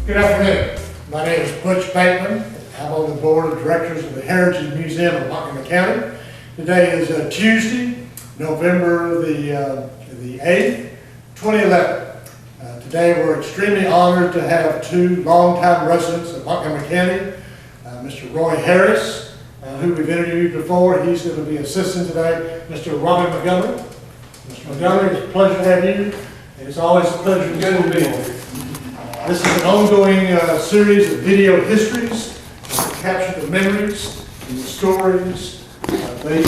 Good afternoon. My name is Butch Bateman. I'm on the board of directors of the Heritage Museum of Montgomery County. Today is Tuesday, November the 8th, 2011. Today we're extremely honored to have two longtime residents of Montgomery County, Mr. Roy Harris, who we've interviewed before. He's going to be assisting today, Mr. Robert Montgomery. Mr. Montgomery, it's a pleasure to have you. It's always a pleasure to be here. This is an ongoing series of video histories that capture the memories and the stories of these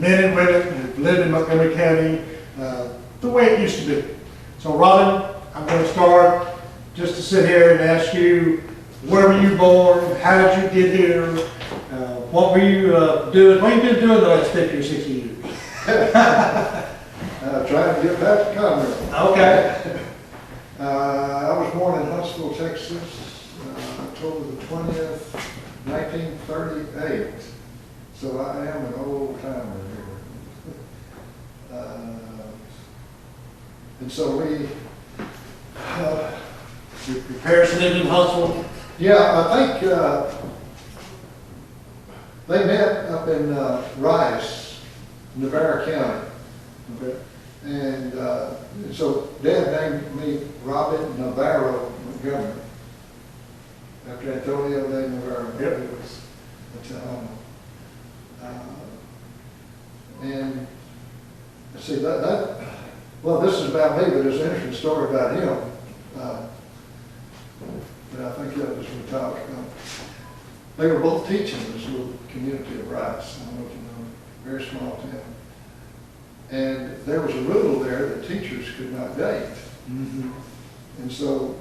men and women who lived in Montgomery County the way it used to be. So Robin, I'm going to start just to sit here and ask you, where were you born? How did you get here? What were you doing? What have you been doing the last 50 or 60 years? Trying to get back to Conroe. Okay. I was born in Huntsville, Texas, October the 20th, 1938. So I am an old timer here. And so Your parents lived in Huntsville? yeah, I think they met up in Rice, Navarre County. Okay. And so Dad named me Robin Navarro Montgomery, after Antonio de Navarro. Yep. It was and see that well, this is about me, but it's an interesting story about him. But I think that was from talk. They were both teaching in this little community of Rice. I don't know if you know, very small town. And there was a rule there that teachers could not date. Mm-hmm. And so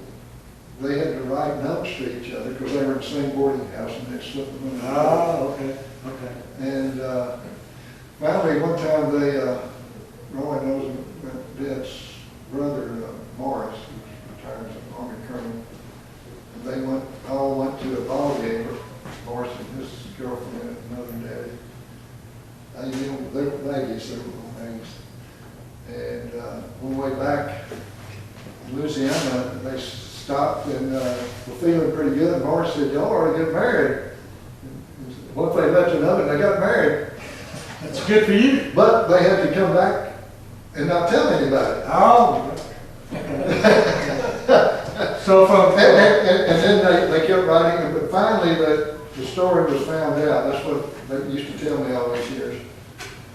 they had to write notes to each other because they were in the same boarding house and they slipped them in. Oh, okay, okay. And finally, one time they, Roy knows Dad's brother, Morris, who retired as an Army colonel, and they all went to a ball game with Morris and his girlfriend and mother and daddy. They were Aggies, they were little Aggies. And on the way back in Louisiana, they stopped and were feeling pretty good. And Morris said, "Y'all already get married." And one thing led to another, and they got married. That's good for you. But they had to come back and not tell anybody. Oh. So from... And then they kept writing, but finally the story was found out. That's what they used to tell me all these years.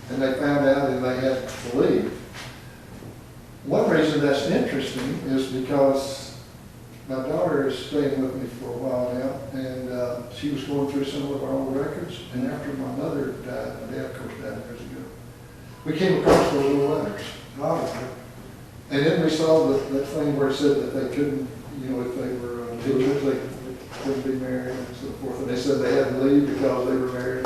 And they found out and they had to leave. One reason that's interesting is because my daughter is staying with me for a while now, and she was going through some of our old records, and after my mother died, my dad of course died years ago, we came across those little letters. Oh, And then we saw that thing where it said that they couldn't, if they were teachers, they couldn't be married and so forth, and they said they had to leave because they were married.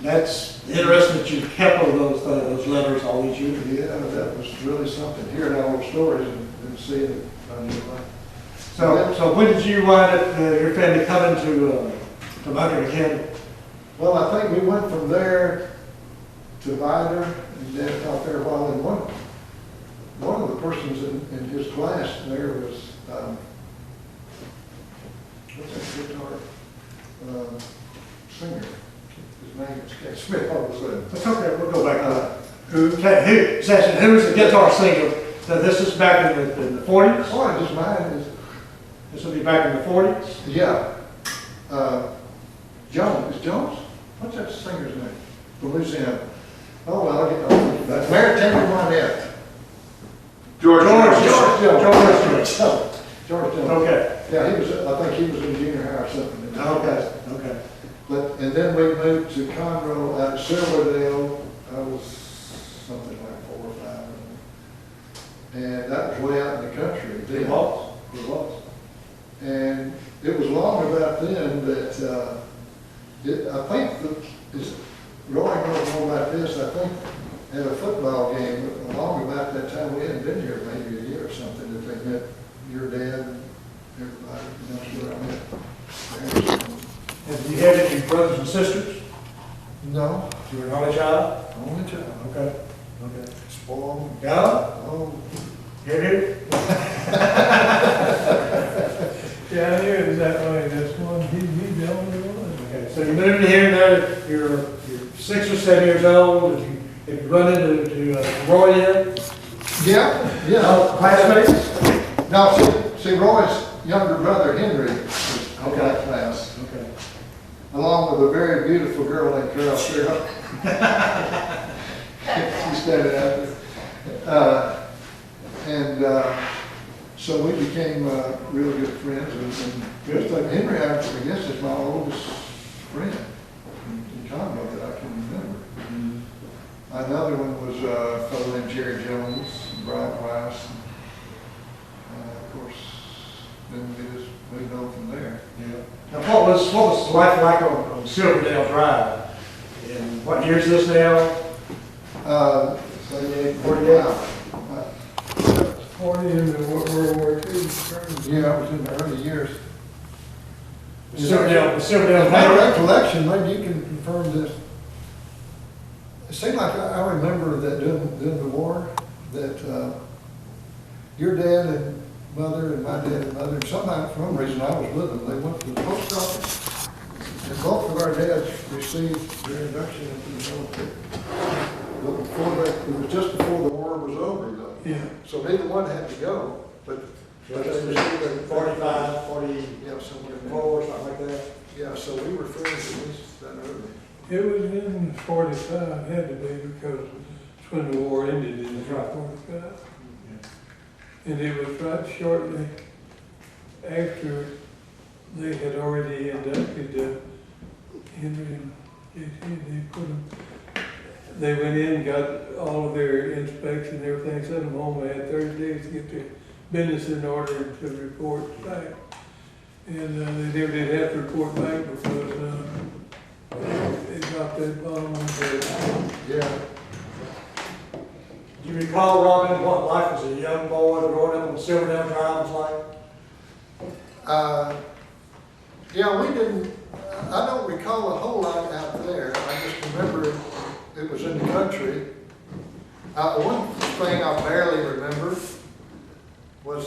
that's interesting that you kept all those letters all these years. Yeah, that was really something, hearing all those stories and seeing it on your life. So when did you wind up, your family coming to Montgomery County? Well, I think we went from there to Vidor, and Dad taught there a while, and one of the persons in his class there was, what's that guitar singer? His name is Smith all of a sudden. That's okay, we'll go back to that. Who was the guitar singer? So this is back in the 40s? Oh, just mine is, This will be back in the 40s? yeah. Jones, is Jones? What's that singer's name? From Louisiana. Oh, well, I'll get that. Mary Taylor Wynette. George Jones. Okay. Yeah, I think he was in junior high or something. Okay, okay. And then we moved to Conroe out of Silverdale. I was something like 4 or 5. And that was way out in the country. It was. And it was long about then that, I think Roy knows more about this, I think at a football game, along about that time, we hadn't been here maybe a year or something, that they met your dad and everybody, and that's where I met. Have you had any brothers and sisters? No, You were not a child? only child. Okay, okay. Spoiled. Yeah? Oh, Here, here? Yeah, you moved here now, you're 6 or 7 years old, have you run into Roy yet? Yeah. Oh, classmates? No, see, Roy's younger brother Henry was in that class, Okay. along with a very beautiful girl named Carol Sherrill. She started out there. So we became real good friends. And just like Henry, I guess, is my oldest friend in Congo that I can remember. Another one was a fellow named Jerry Jones, and Brian Weiss. Of course, then we just moved on from there. Yeah. Now, what was life like on Silverdale Drive? And what year is this now? 48, 48. 40 in the World War II. Yeah, it was in the early years. Silverdale My Drive. recollection, maybe you can confirm this. It seemed like I remember that during the war, that your dad and mother and my dad and mother, and somehow, for some reason, I was with them, they went to the post office, and both of our dads received their induction into the military. But it was just before the war was over, though. Yeah. So neither one had to go, but they received their 45, 40, yeah, somewhere in there. 4, something like that. Yeah, so we were friends at least that early. It was in 45, had to be, because it's when the war ended in 45. And it was right shortly after they had already inducted Henry and JT. They went in, got all of their inspection and everything, sent them home. They had 30 days to get their business in order to report back. And they never did have to report back because they dropped that bomb on the Yeah. Do you recall, Robin, what life as a young boy growing up on Silverdale Drive was like? Yeah, we didn't, I don't recall a whole lot out there. I just remember it was in the country. One thing I barely remember was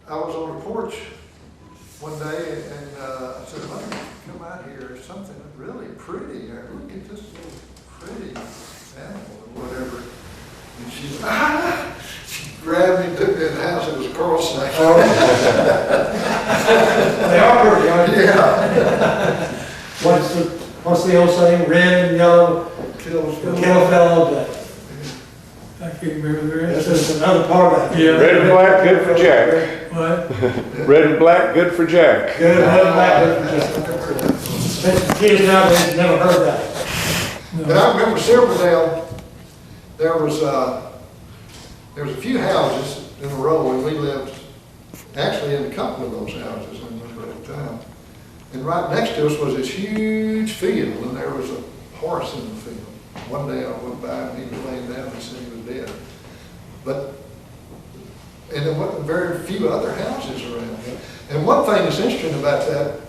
I was on a porch one day and I said, let me come out here. There's something really pretty there. Look at this little pretty animal or whatever. And she grabbed me, took me in the house. It was a coral snake. They are pretty, aren't they? Yeah. What's the old saying? Red and yellow Kills. kill a fellow, but I can't remember the this rest. is another part of it. Yeah. Red and black, good for Jack. What? Red and black, good for Jack. Good, red and black, good for Jack. The kids nowadays never heard that. But I remember Silverdale, there was a few houses in a row, and we lived actually in a couple of those houses in this little town. And right next to us was this huge field, and there was a horse in the field. One day I went by and he was laying down and said he was dead. And there wasn't very few other houses around. And one thing that's interesting about that,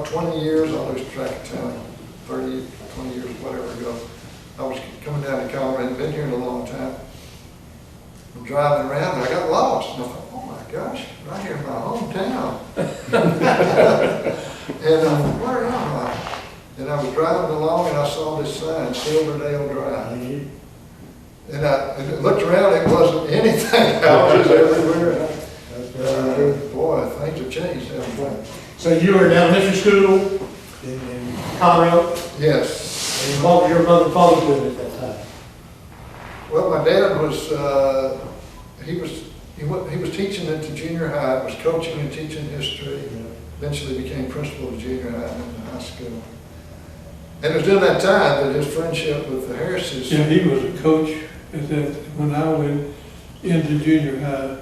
20 years, I lose track of time, 30, 20 years, whatever ago, I was coming down to Colorado, been here in a long time. I'm driving around and I got lost. And I thought, oh my gosh, right here in my hometown. And where am I? And I was driving along and I saw this sign, Silverdale Drive. And I looked around, it wasn't anything, houses everywhere. Boy, things have changed, haven't they? So you were in elementary school in Colorado, Yes. and what were your mother and father doing at that time? Well, my dad was, he was teaching into junior high, was coaching and teaching history, eventually became principal of junior high and high school. And it was during that time that his friendship with the Harrises. Yeah, he was a coach when I went into junior high.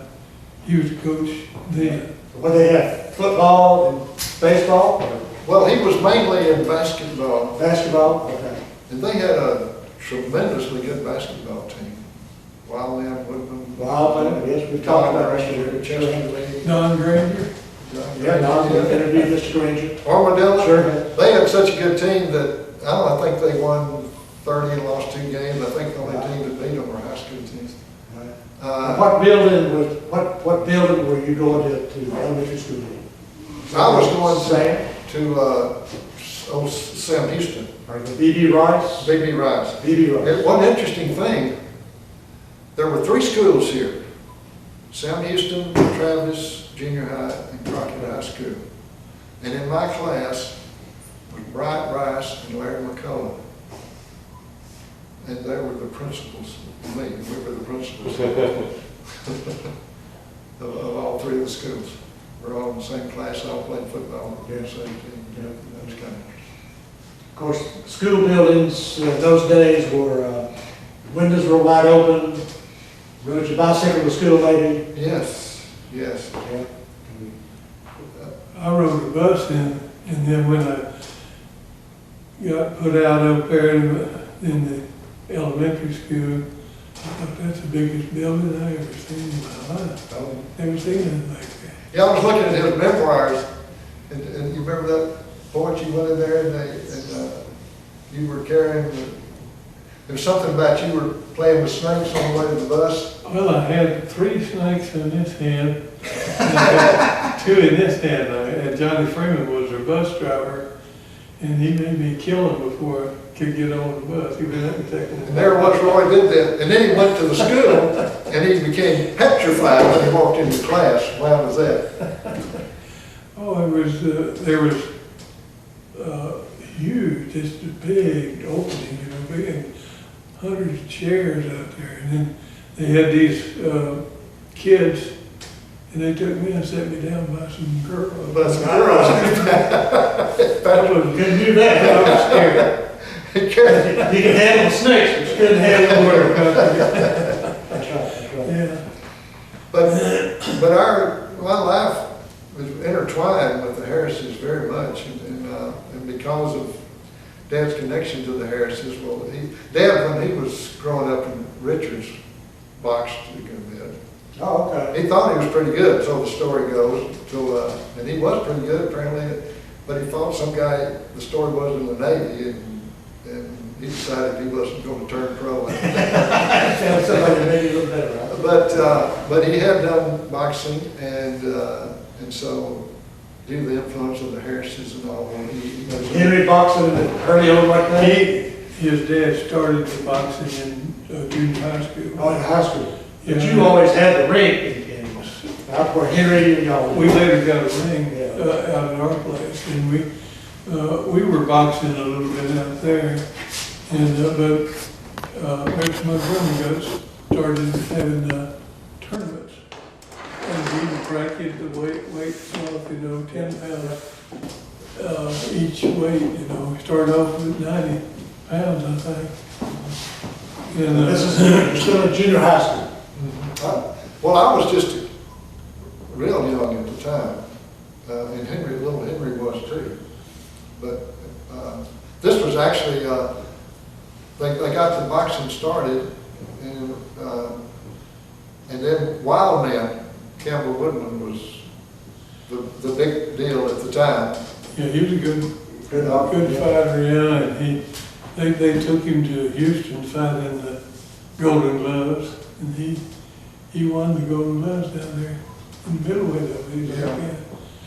He was a coach then. What they have, football and baseball, or Well, he was mainly in basketball, basketball? Okay. and they had a tremendously good basketball team. Wildland, Woodman. Well, yes, we talked about that. Chester. Don Granger. Yeah, no, we interviewed Mr. Granger. Armadillo. Sure. They had such a good team that, I think they won 30 and lost 2 games. I think the only team that beat them were high school teams. What building were you going to elementary school in? I was going Sam? to Sam Houston, Or the B.B. Rice? B.B. Rice. B.B. Rice. And one interesting thing, there were 3 schools here. Sam Houston, Travis Junior High, and Crockett High School. And in my class was Bryant Rice and Larry McCullough. And they were the principals, me, and we were the principals of all 3 of the schools. We're all in the same class, all played football on the same team. That was kind of interesting. Of course, school buildings those days were, windows were wide open, rode your bicycle to school maybe. Yes, yes. Yeah. I rode a bus in, and then when I got put out up there in the elementary school, I thought that's the biggest building I ever seen in my life. Never seen anything like that. Yeah, I was looking at his memoirs, and you remember that point you went in there and you were carrying there was something about you were playing with snakes on the way to the bus. Well, I had 3 snakes in this hand, and I had 2 in this hand, and Johnny Freeman was our bus driver, and he made me kill him before I could get on the bus. He would have to take him. And there was Roy did that, and then he went to the school, and he became petrified when he walked into class. Why was that? Oh, there was huge, just a big opening, big, and hundreds of chairs out there. And then they had these kids, and they took me and set me down by some girls. But some girls. Couldn't do that. I was scared. You can handle snakes, but you couldn't handle water. That's right. Yeah. But my life was intertwined with the Harrises very much, and because of Dad's connection to the Harrises, well, Dad, when he was growing up in Richards, boxed a good bit. Oh, okay. He thought he was pretty good, so the story goes, and he was pretty good apparently, but he fought some guy, the story was in the Navy, and he decided he wasn't going to turn pro. Somebody made you look better, right? But he had done boxing, and so due to the influence of the Harrises and all, he knows. Henry boxing early on like that? His dad started the boxing in junior high school. Oh, in high school. But Yeah. you always had the ring in games. Out where Henry and y'all. We later got a ring Yeah. out at our place, and we were boxing a little bit out there, and but Rex Montgomery got started having tournaments, and we would bracket the weight off, 10 pounds each weight. We started off with 90 pounds, I think. And This is, you're still in junior high school. Well, I was just real young at the time, and little Henry was too. But this was actually, they got the boxing started, and then Wild Man, Campbell Woodman, was the big deal at the time. yeah, he was a good fighter, yeah, and they took him to Houston fighting the Golden Gloves, and he won the Golden Gloves down there in the middleweight of it.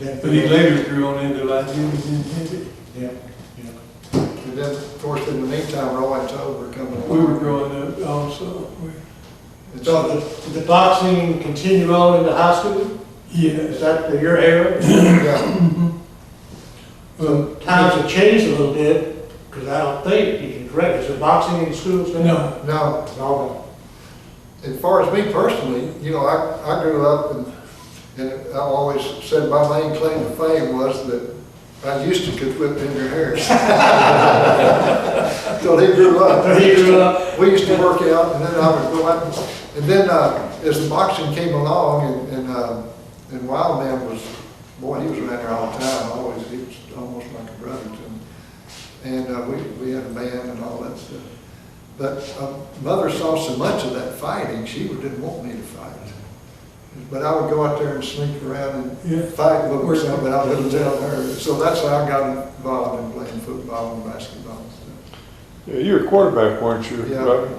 Yeah. But he later grew on into light heavy and heavy. Yeah. And then, of course, in the meantime, Roy and Toad were coming along. We were growing up also. And So did the boxing continue on into high school? Is Yes. that your era? yeah. Well, Times have changed a little bit, because I don't think, you can correct, is there boxing in schools now? no, No, No. as far as me personally, I grew up and I always said my main claim to fame was that I used to could whip Henry Harris. Until he grew up. We used to work out, and then I would go out, and then as the boxing came along, and Wild Man was, boy, he was around there all the time. He was almost like a brother to me. And we had a band and all that stuff. But Mother saw so much of that fighting, she didn't want me to fight. But I would go out there and sneak around and fight a little bit, but I wouldn't tell her. So that's how I got involved in playing football and basketball and stuff. Yeah, you were quarterback, weren't you? Yeah, Robbie?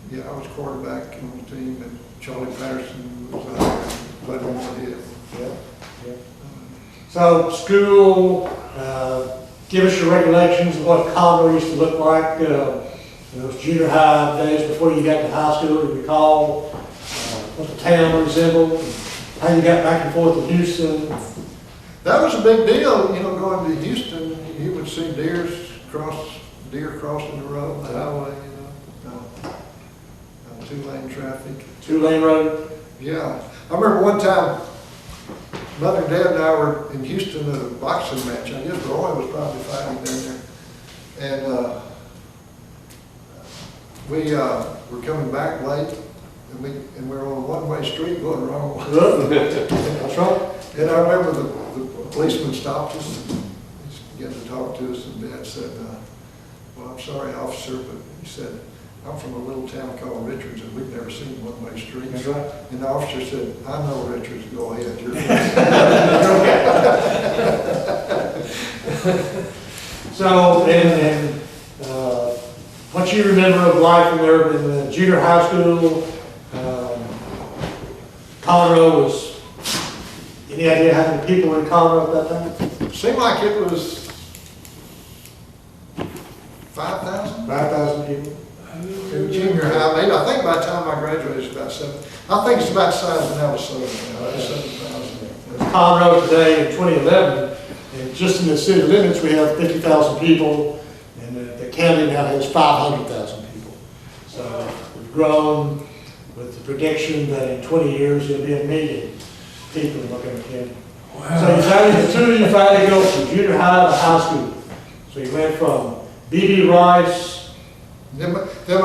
yeah, I was quarterback on the team, and Charlie Patterson was out there, played on my head. Yeah. So school, Give us your recollections of what Conroe used to look like, those junior high days before you got to high school. Do you recall what the town resembled, and how you got back and forth to Houston? That was a big deal, you know, going to Houston. You would see deer crossing the road, the highway, you know, two-lane traffic. Two-lane road? Yeah. I remember one time, Mother and Dad and I were in Houston at a boxing match. I guess Roy was probably fighting down there. And we were coming back late, and we were on a one-way street going the wrong way. That's right. And I remember the policeman stopped us and he began to talk to us, and Dad said, well, I'm sorry, officer, but he said, I'm from a little town called Richards, and we've never seen one-way streets. That's right. And the officer said, I know Richards, go ahead, you're So, and what you remember of life in there in the junior high school, Conroe was, any idea how many people were in Conroe at that time? Seemed like it was 5,000? 5,000 people. In junior high, maybe, I think by the time I graduated, it's about 7. I think it's about the size of Navasota now, it's 7,000. Conroe today in 2011, and just in the city limits, we have 50,000 people, and the county now has 500,000 people. So we've grown with the prediction that in 20 years, there'll be 1 million people in Montgomery County. Wow. So you finally, the two of you finally go from junior high to high school. So you went from B.B. Rice, Then I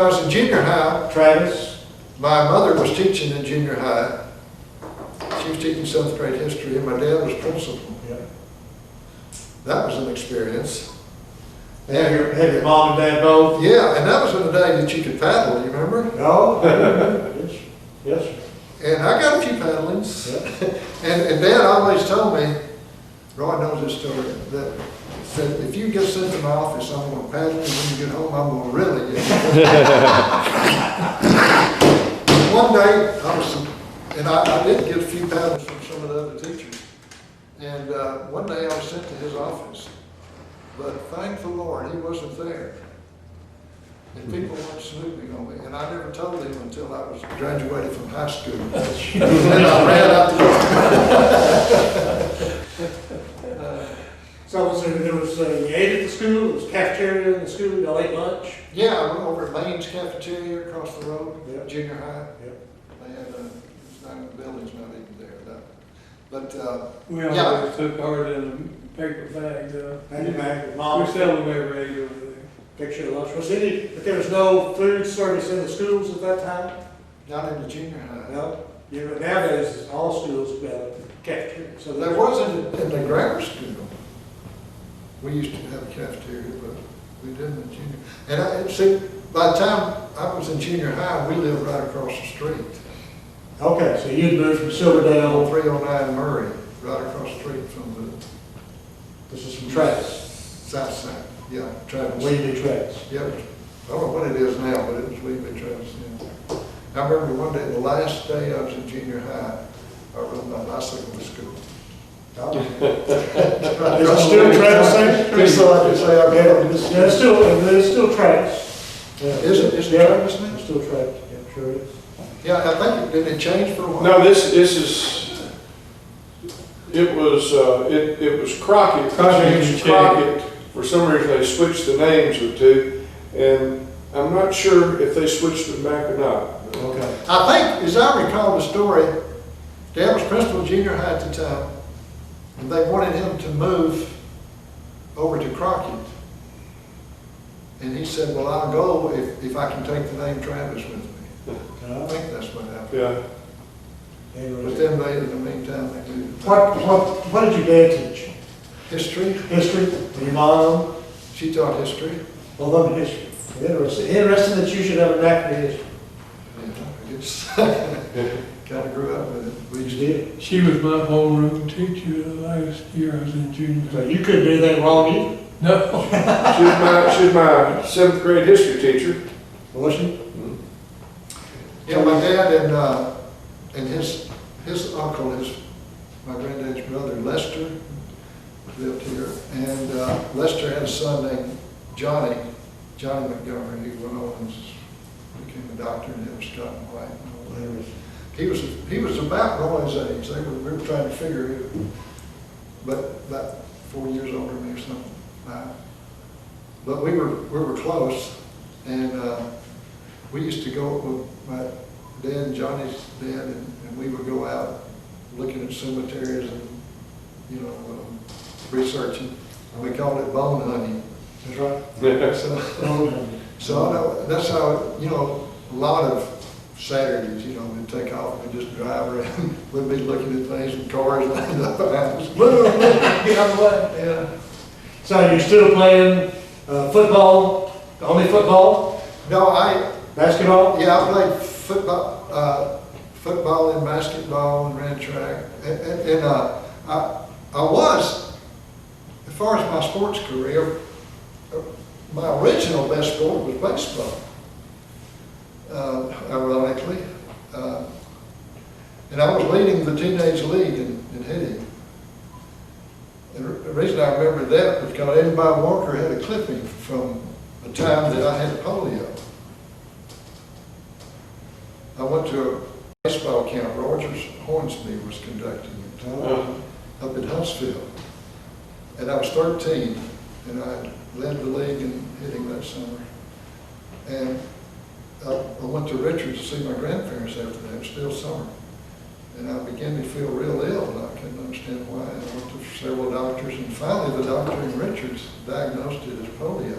was in junior high. Travis. My mother was teaching in junior high. She was teaching 7th grade history, and my dad was principal. Yeah. That was an experience. Have your mom and dad both? Yeah, and that was in the day that you could paddle, you remember? No. Yes. Yes, sir. And I got a few paddlings. Yeah. And Dad always told me, Roy knows this story, that said, if you get sent to my office, I'm going to paddle, and when you get home, I'm going to really get you. One day, I did get a few paddles from some of the other teachers. And one day I was sent to his office, but thank the Lord, he wasn't there. And people weren't snooping on me, and I never told him until I was graduated from high school. And I ran out the door. So there was, you ate at the school, there was cafeteria in the school, y'all ate lunch? Yeah, I went over at Maine's Cafeteria across the road, Yep. junior high. Yep. They had, it's not in the building's not even there, no. But, We Yeah. always took ours in a paper bag, Maybe back with We mom. seldom ever ate over there. Picture of lunch. Was any, but there was no food service in the schools at that time? not in the junior high. No? You know, nowadays, all schools have got a cafeteria. So There wasn't in the grammar school. We used to have a cafeteria, but we didn't in junior. And see, by the time I was in junior high, we lived right across the street. Okay, so you'd moved from Silverdale. On 309 Murray, right across the street from the This is from Travis. south side. Yeah, Travis. Wavy Travis. Yep. I don't know what it is now, but it was Weebly Travis, yeah. I remember one day, the last day I was in junior high, I rode my bicycle to school. Is it still Travis Center? Just so I could say I Yeah, rode it. it's still Travis. Yeah. Is it Yeah, Travis now? It's still Travis, yeah, sure is. Yeah, I think, did it change for a while? No, this is, it was Crockett. Crockett. James Crockett. For some reason, they switched the names of the two, and I'm not sure if they switched them back or not. Okay. I think, as I recall the story, Dad was principal of junior high at the time, and they wanted him to move over to Crockett. And he said, well, I'll go if I can take the name Travis with me. I think that's what happened. Yeah. But then they, in the meantime, they moved. What did your dad teach? History, History? And your mom? she taught history. Well, love history. Interesting that you should have a knack for history. Yeah, it's kind of grew up with it. We You used did. She was my homeroom teacher the last year I was in junior So high. you couldn't do anything wrong either. No. She was my 7th grade history teacher. Was she? Yeah, my dad and his uncle, my granddad's brother, Lester, lived here. And Lester had a son named Johnny Montgomery. He went on and became a doctor and it was Scott and White. And all that. He was about Roy's age. We were trying to figure it, but about 4 years older than me or something. But we were close, and we used to go with my dad and Johnny's dad, and we would go out looking at cemeteries and researching. We called it bone hunting. That's right. So that's how a lot of Saturdays, we'd take off and we'd just drive around. We'd be looking at things and cars lined up around us. Get out of the way. Yeah. So you're still playing football, only football? No, Basketball? yeah, I played football and basketball and ran track. And I was, as far as my sports career, my original best sport was baseball. Ironically. And I was leading the teenage league in hitting. And the reason I remember that was because everybody Walker had a clipping from the time that I had polio. I went to a baseball camp. Rogers Hornsby was conducting it up in Huntsville. And I was 13, and I led the league in hitting that summer. And I went to Richards to see my grandparents after that. It was still summer. And I began to feel real ill, and I couldn't understand why. And I went to several doctors, and finally the doctor in Richards diagnosed it as polio.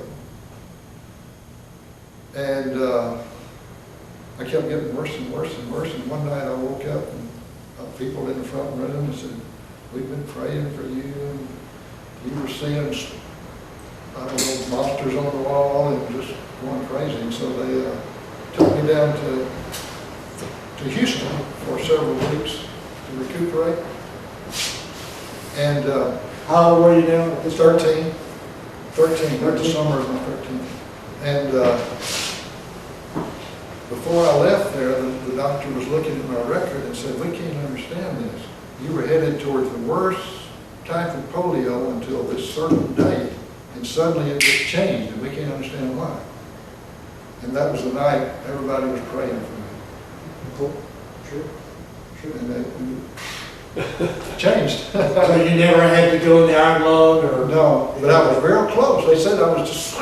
And I kept getting worse and worse and worse. And one night I woke up, and people in the front room said, "We've been praying for you, and you were seeing, I don't know, monsters on the wall," and just going crazy. And so they took me down to Houston for several weeks to recuperate. And How old were you now? 13, the summer of my 13th. And before I left there, the doctor was looking at my record and said, "We can't understand this. You were headed towards the worst type of polio until this certain date, and suddenly it just changed, and we can't understand why." And that was the night everybody was praying for me. Cool. Sure. And it changed. So you never had to go in the iron lung or? No, but I was very close. They said I was just,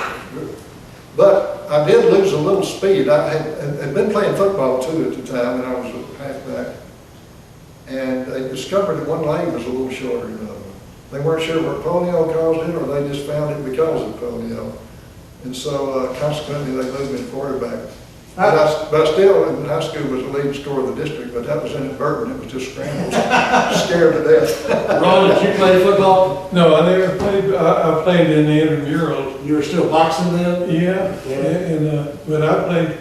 but I did lose a little speed. I had been playing football too at the time, and I was a halfback. And they discovered that one leg was a little shorter than the other. They weren't sure what polio caused it, or they just found it because of polio. And so consequently, they moved me to quarterback. But I still, in high school, was the leading scorer of the district, but that was in Burton. It was just scrambled, scared to death. Ron, did you play football? No, I never played. I played in the intramurals. You were still boxing then? Yeah, and but I played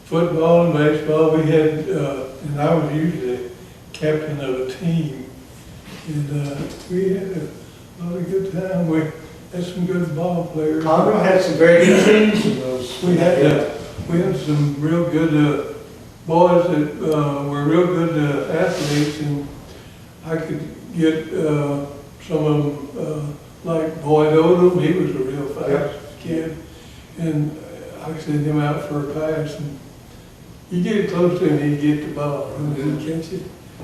football and baseball. We had, and I was usually captain of a team, and we had a lot of good time. We had some good ball players. Conroe had some very good teams in those. We had some real good boys that were real good athletes, and I could get some of them, like Boyd Odom. He was a real fast kid, and I could send him out for a pass, and you get close to him, he'd get the ball, and he'd catch it.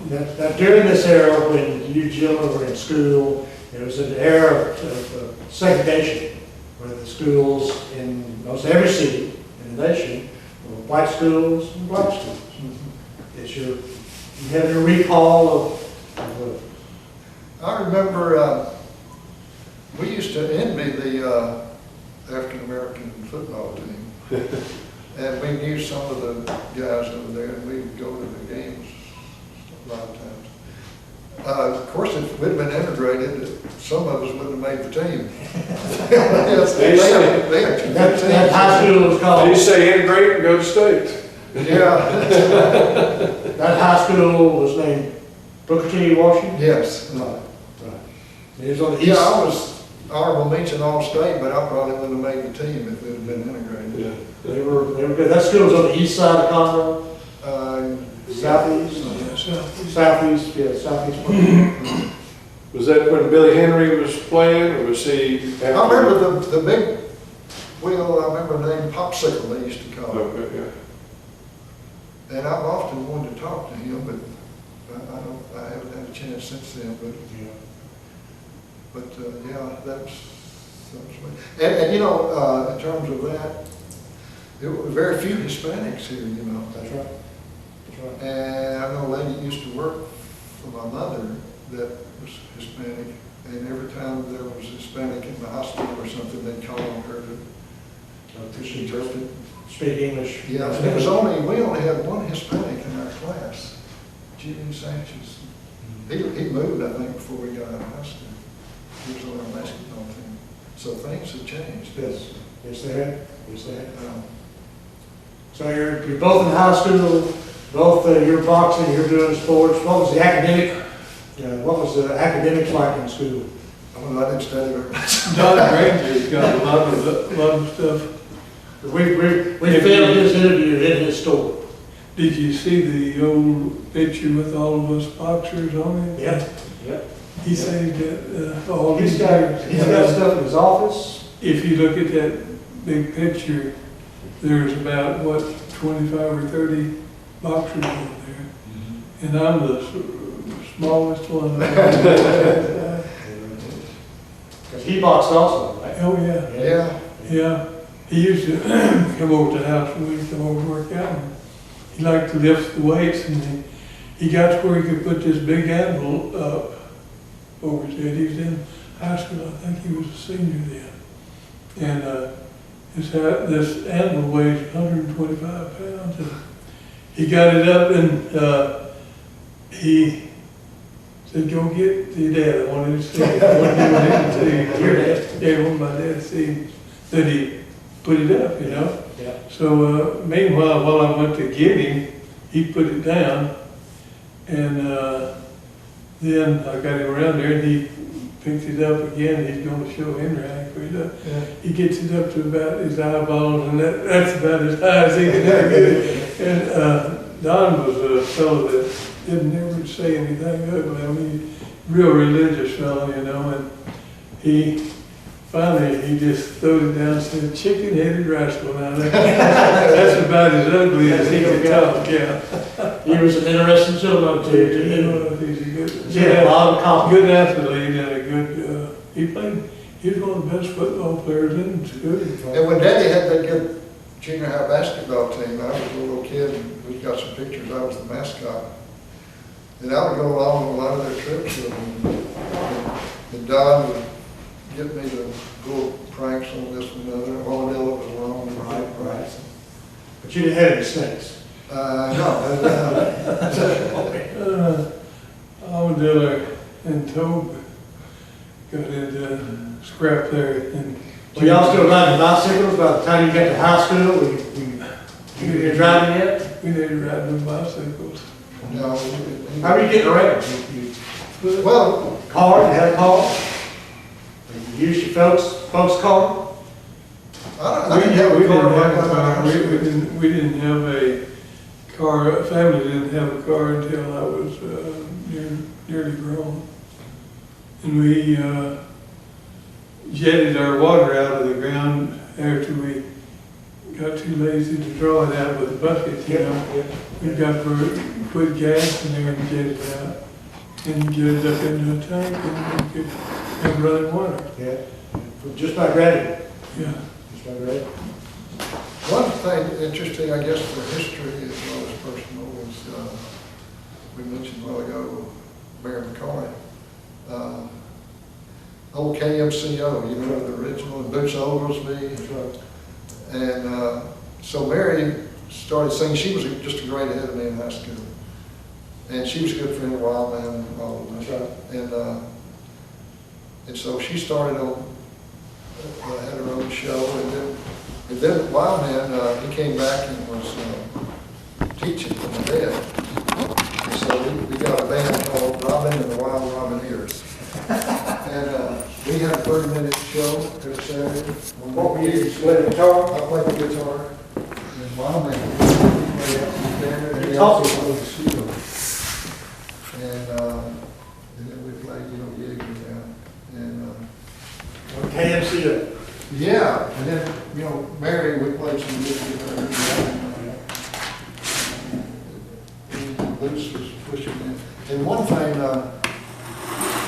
Now, during this era when you gentlemen were in school, it was an era of segregation, where the schools in most every city in the nation were white schools and black schools. You have your recall of I remember we used to envy the African American football team, and we knew some of the guys over there, and we'd go to the games a lot of times. Of course, if we'd been integrated, some of us wouldn't have made the team. that high school was called. You say integrate and go to state. Yeah. That high school was named Booker T. Washington? Yes. Right, right. It was on the east. Yeah, I was honorable mention all-state, but I probably wouldn't have made the team if it had been integrated. Yeah. They were good. That school was on the east side of Conroe? Southeast? Yeah, so Southeast, yeah, southeast. Was that when Billy Henry was playing, or was he? I remember the big wheel, I remember the name Popsicle they used to call it. Okay, yeah. And I've often wanted to talk to him, but I haven't had a chance since then, but yeah, that's something. And you know, in terms of that, there were very few Hispanics here, you know. That's right. That's right. And I know a lady used to work for my mother that was Hispanic, and every time there was Hispanic in the hospital or something, they'd call on her to She interpret. speak English. Yeah, and it was we only had one Hispanic in our class, Jimmy Sanchez. He moved, I think, before we got out of high school. He was on our basketball team. So things have changed. Yes, yes they have, yes they have. Um, So you're both in high school, both you're boxing, you're doing sports. What was the academics like in school? I didn't study very much. Don Granger's got a lot of stuff. We filmed his interview in his store. Did you see the old picture with all of us boxers on it? Yep. He saved it, all He's these got years. stuff in his office. If you look at that big picture, there's about, 25 or 30 boxers over there. And I'm the smallest one. Because he boxed also, right? Oh, yeah. Yeah. Yeah. He used to come over to the house when we come over to work out. He liked to lift the weights, and he got to where he could put this big anvil up over his head. He was in high school, I think he was a senior then. And this anvil weighs 125 pounds. And he got it up, and he said, "Go get your dad. I wanted to see it. I wanted to see your dad." Yeah, I wanted my dad to see that he put it up, you know. Yeah. So meanwhile, while I went to get him, he put it down, and then I got him around there, and he picks it up again. He's going to show Henry how to put it up. Yeah. He gets it up to about his eyeballs, and that's about as high as he can ever get it. And Don was a fellow that didn't ever say anything ugly. I mean, real religious fellow, you know, and finally, he just threw it down and said, "Chicken-headed rascal." Now, that's about as ugly as he could talk, yeah. He was an interesting gentleman too. He's a good, Yeah, a lot of confidence. good athlete and a good, he was one of the best football players in school. And when Daddy had that good junior high basketball team, I was a little kid, and we've got some pictures, I was the mascot. And I would go along on a lot of their trips with them. And Don would get me to pull pranks on this and another. Armadillo was wrong. Right. But you didn't have any snakes. No. Armadillo and Tobe got into scrap there. And Were y'all still riding bicycles by the time you got to high school? Were you driving yet? We never ride no bicycles. No. How were you getting around? Well, Car, you had a car? You used your folks' car? I didn't have a car back when I was We didn't have a car, family didn't have a car until I was nearly grown. And we jetted our water out of the ground after we got too lazy to draw it out with a bucket, you know. We got put gas in there and jet it out. And get it up into a tank, and we could have running water. Yeah. Just by gravity. Yeah. Just by gravity. One thing interesting, I guess, for history as well as personal is, we mentioned a while ago, Mayor McCoy, old KMCO, you know, the original, and Boots Oglesby. That's right. And so Mary started singing. She was just a grade ahead of me in high school. And she was a good friend of Wildman and all of That's that. right. And so she started on, had her own show, and then Wildman, he came back and was teaching from the bed. And so we got a band called Robin and the Wild Robineers. And we had a 30-minute show every Saturday. What were you play the guitar? I played the guitar, and Wildman played there, and he Talk. also played the steel. And then we played, gigs KMCO. Yeah, and then, you know, Mary, we played some music with her. And Bruce was pushing it. And one thing, well,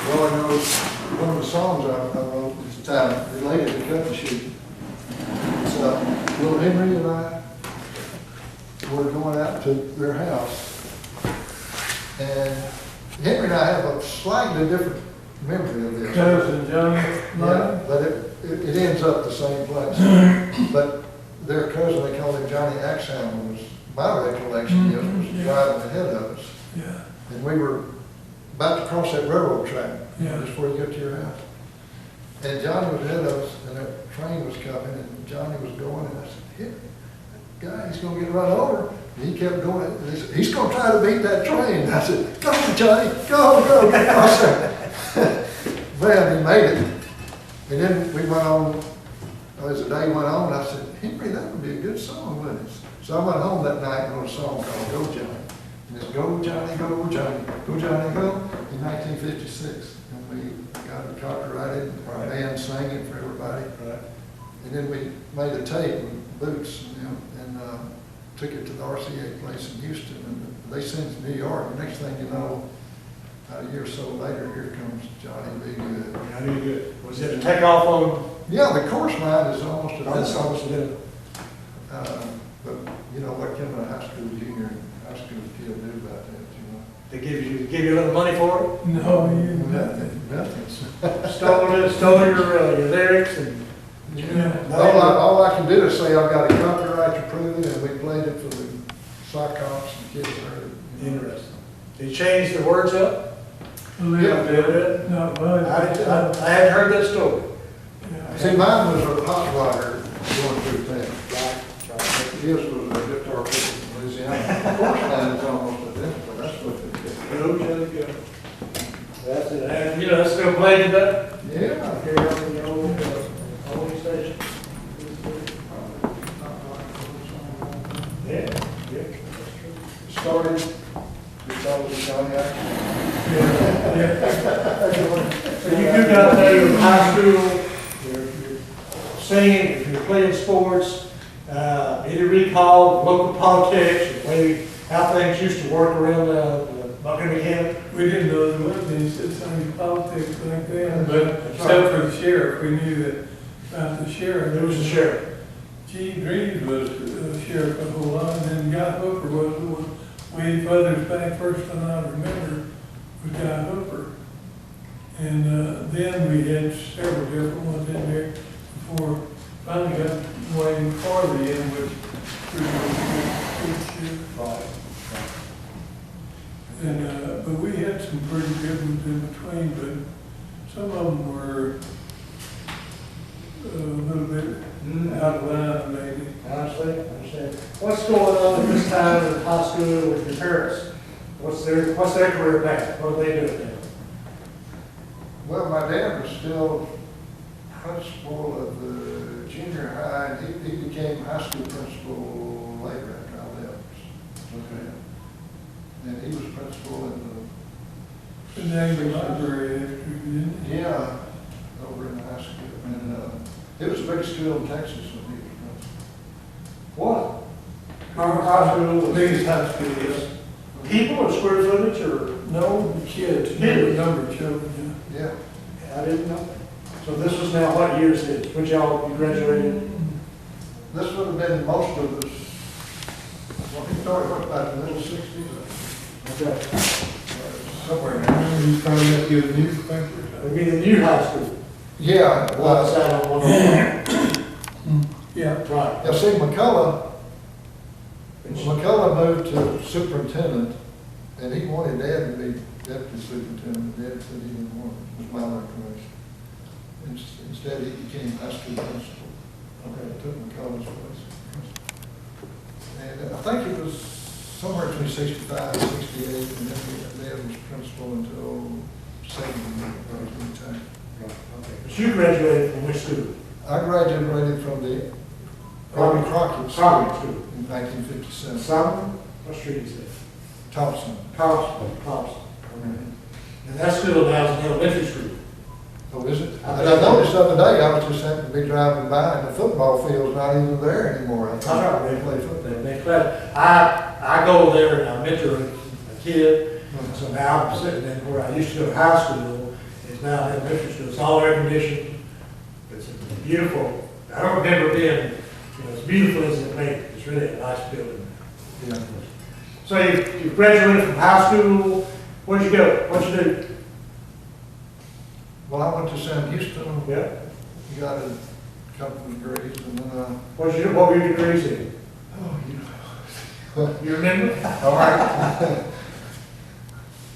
I know one of the songs I wrote is related to Country Sheep. It's, Will Henry and I were going out to their house. And Henry and I have a slightly different memory of this. Cousin Johnny, Yeah, but it ends up the same place. But their cousin, they called him Johnny Axhelm, was, my recollection is, was driving ahead of us. yeah, And we were about to cross that railroad track, Yeah. just before you get to your house. And Johnny was ahead of us, and that train was coming, and Johnny was going, and I said, "Here, that guy, he's gonna get run over." And he kept going, and he said, "He's gonna try to beat that train." And I said, "Go, Johnny, go, get across there." Well, he made it. And then we went on, as the day went on, I said, "Henry, that would be a good song, wouldn't it?" So I went home that night and wrote a song called Go Johnny. And it's Go Johnny, go Johnny, go Johnny, go, in 1956. And we got it copyrighted, our band sang it for everybody. And then we made a tape with Boots, you know, and took it to the RCA place in Houston. And they sent it to New York. The next thing you know, about a year or so later, here comes Johnny Be Good. Johnny Good. Was it a takeoff on? Yeah, the chorus line is almost a That's almost a but you know what can a high school junior and high school kid do about that, you know? They give you a little money for no, you, Nothing. stole your lyrics and. yeah. All I can do is say I've got a copyright to prove it, and we played it for the sock hops and kids heard it. You know. Interesting. They changed the words up? A little bit, not much. I hadn't heard that story. Yeah. See, mine was a hot rodder going through town. Right. His was a guitar player from Louisiana. The chorus line is almost identical, that's what it is. Go, Johnny, go. That's it. And, you know, that's still played today? Yeah. Here on the old station. Yeah, yeah, that's true. Started, because of Johnny Axel. So you do got to know high school, you're singing, you're playing sports, any recall, local politics, maybe how things used to work around Montgomery County? We didn't know there was any such thing as politics back then, but except for the sheriff, we knew that about the sheriff. There was a sheriff. Gene Drees was sheriff a whole lot, and then Guy Hooper was way further back. First one I remember was Guy Hooper. And then we had several different ones in there before finally got Wayne Farley in, which was good sheriff. Right. And, but we had some pretty good ones in between, but some of them were a little bit out of line, maybe. I understand. What's going on at this time in high school with your parents? What's their career path? What are they doing now? Well, my dad was still principal of the junior high, and he became high school principal later after I left. Okay. And he was principal in The Navy Library after, didn't he? yeah, over in the high school. And it was the biggest school in Texas when he was principal. What? Our high school, the biggest high school is. People or square footage or? No, the kids, Kids. the number of children, Yeah. I didn't know. So this was now what year is this? When you graduated? This would have been most of us, well, he started what, about the middle 60s? Okay. Somewhere in yeah. there. Remember you trying to get a newspaper? It'd be the new high school. Yeah, One side on one side. Yeah. Right. yeah, see, McCullough moved to superintendent, and he wanted Dad to be deputy superintendent. Dad said he didn't want it, was my recollection. Instead, he became high school principal. Okay, took McCullough's place. And I think it was somewhere between 65 and 68, and then Dad was principal until 70, time. Right. Okay. But you graduated from which school? I graduated from the Army Crockett School Crockett School. in 1957. Simon? What street is that? Thompson. Thompson. Okay. And that school now is an elementary school. Oh, is it? I I I noticed the other day, I was just happened to be driving by, and the football field's not even there anymore. I That's thought right, they play football. they play. I go there and I mentor a kid, so now I'm sitting in where I used to go to high school, it's now in elementary school, it's all air conditioned, it's beautiful. I don't remember being, as beautiful as it made, it's really a nice building. Yeah. So you graduated from high school, where'd you go, what'd you do? Well, I went to Sam Houston, Yeah. got a couple of degrees, and then, What were your degrees in? oh, You remember? all right.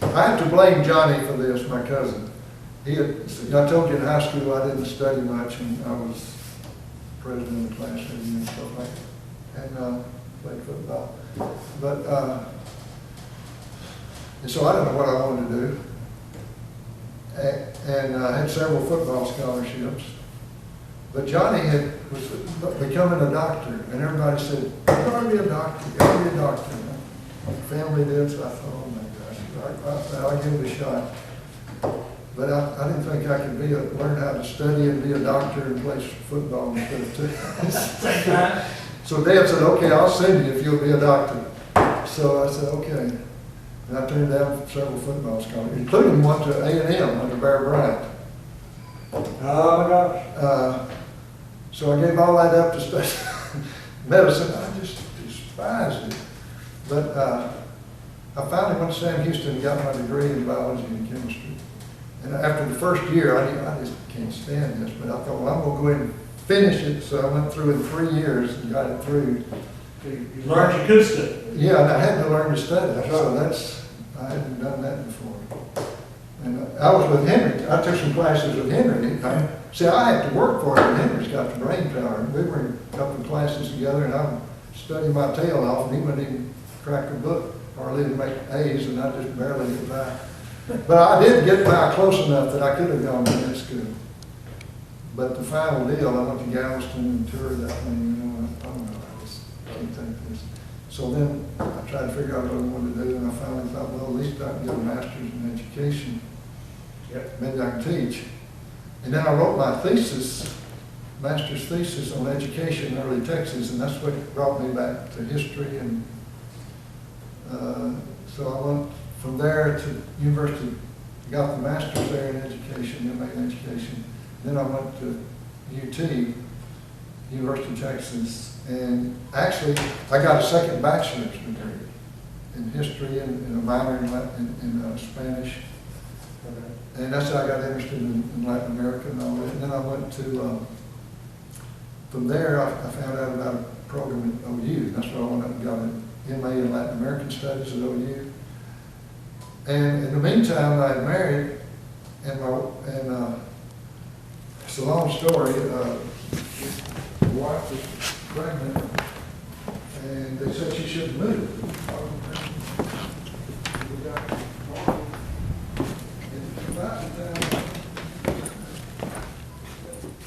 I have to blame Johnny for this, my cousin. I told you in high school I didn't study much, and I was president of the class and stuff like that, and played football. But, and so I don't know what I wanted to do. And I had several football scholarships. But Johnny was becoming a doctor, and everybody said, "You ought to be a doctor, you ought to be a doctor." My family did, so I thought, oh my gosh, I'll give it a shot. But I didn't think I could learn how to study and be a doctor and play football instead of two. So Dad said, "Okay, I'll send you if you'll be a doctor." So I said, "Okay." And I turned down several football scholarships, including one to A&M under Bear Bryant. Oh my gosh. So I gave all that up to study medicine. I just despised it. But I finally went to Sam Houston and got my degree in biology and chemistry. And after the first year, I just can't stand this. But I thought, well, I'm going to go ahead and finish it. So I went through in 3 years and got it through. You learned you could study. Yeah, and I had to learn to study. That's So right. I hadn't done that before. And I was with Henry. I took some classes with Henry. See, I had to work for him, and Henry's got the brain power. And we were in a couple of classes together, and I'm studying my tail off, and he wouldn't even crack a book, or even make A's, and I just barely get by. But I did get by close enough that I could have gone to med school. But the final deal, I went to Galveston and toured that thing, I don't know, I just can't take this. So then I tried to figure out what I wanted to do, and I finally thought, well, at least I can get a master's in education. Yep. Maybe I can teach. And then I wrote my thesis, master's thesis on education in early Texas, and that's what brought me back to history. And so I went from there to university, got the master's there in education, MA in education. Then I went to UT, University of Texas, and actually I got a second bachelor's degree in history and a minor in Spanish. And that's how I got interested in Latin America and all that. And then I went to, from there I found out about a program at OU. That's where I went up and got an MA in Latin American Studies at OU. And in the meantime, I had married, and it's a long story. My wife was pregnant, and they said she shouldn't move.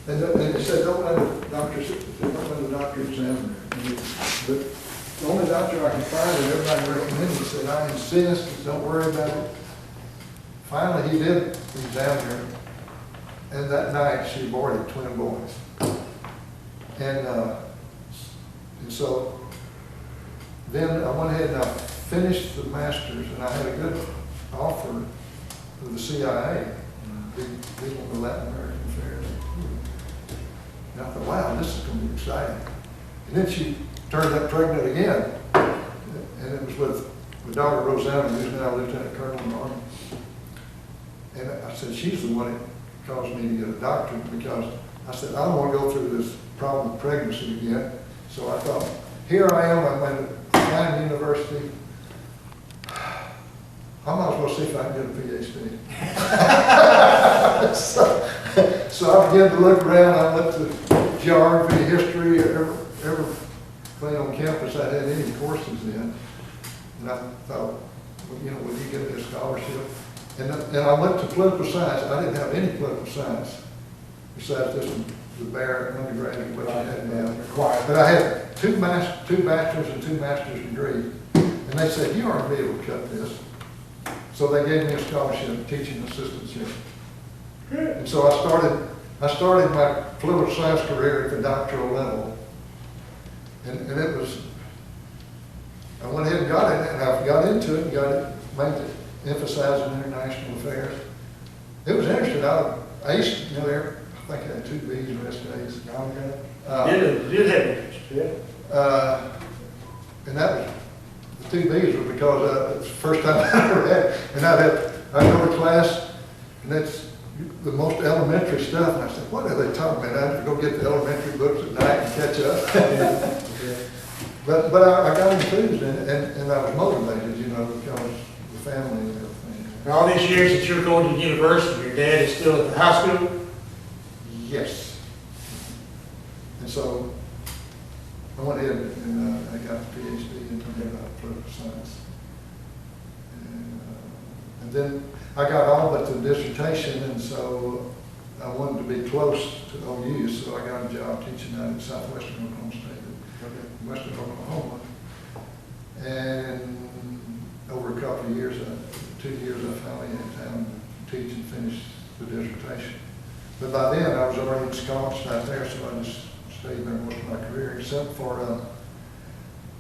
And they said, don't let the doctor examine her. But the only doctor I could find that everybody recommended said, I insist, don't worry about it. Finally, he did examine her, and that night she aborted twin boys. And so then I went ahead and I finished the master's, and I had a good offer with the CIA, dealing with Latin American affairs. And I thought, wow, this is going to be exciting. And then she turned up pregnant again, and it was with daughter Rosanna, who's now Lieutenant Colonel in the Army. And I said, she's the one that caused me to get a doctorate, because I said, I don't want to go through this problem with pregnancy again. So I thought, here I am, I'm at a fine university. I might as well see if I can get a PhD. So I began to look around. I went to geography, history, everything on campus I had any courses in. And I thought, well, will you get me a scholarship? And I went to political science. I didn't have any political science besides just the bare undergraduate, which I had required. But I had two bachelor's and 2 master's degrees. And they said, you aren't going to be able to cut this. So they gave me a scholarship, teaching assistantship. And so I started I started my political science career at the doctoral level. And it was, I went ahead and got it, and I got into it and got it, made it emphasizing international affairs. It was interesting. I aced, you know, there, I think I had 2 B's the rest of days. Did have interest, yeah. And that was, the 2 B's were because it's the first time I ever had, and I'd go to class, and that's the most elementary stuff, and I said, what are they talking about? I had to go get the elementary books at night and catch up. But I got enthused and I was motivated, you know, because the family and everything. And all these years that you're going to university, your dad is still at the high school? Yes. And so I went in and I got the PhD in political science. And then I got all but the dissertation, and so I wanted to be close to OU, so I got a job teaching out at Southwestern Oklahoma State, Western Oklahoma. And over a couple of years, 2 years, I finally had time to teach and finish the dissertation. But by then, I was already in scholarship out there, so I just stayed there most of my career, except for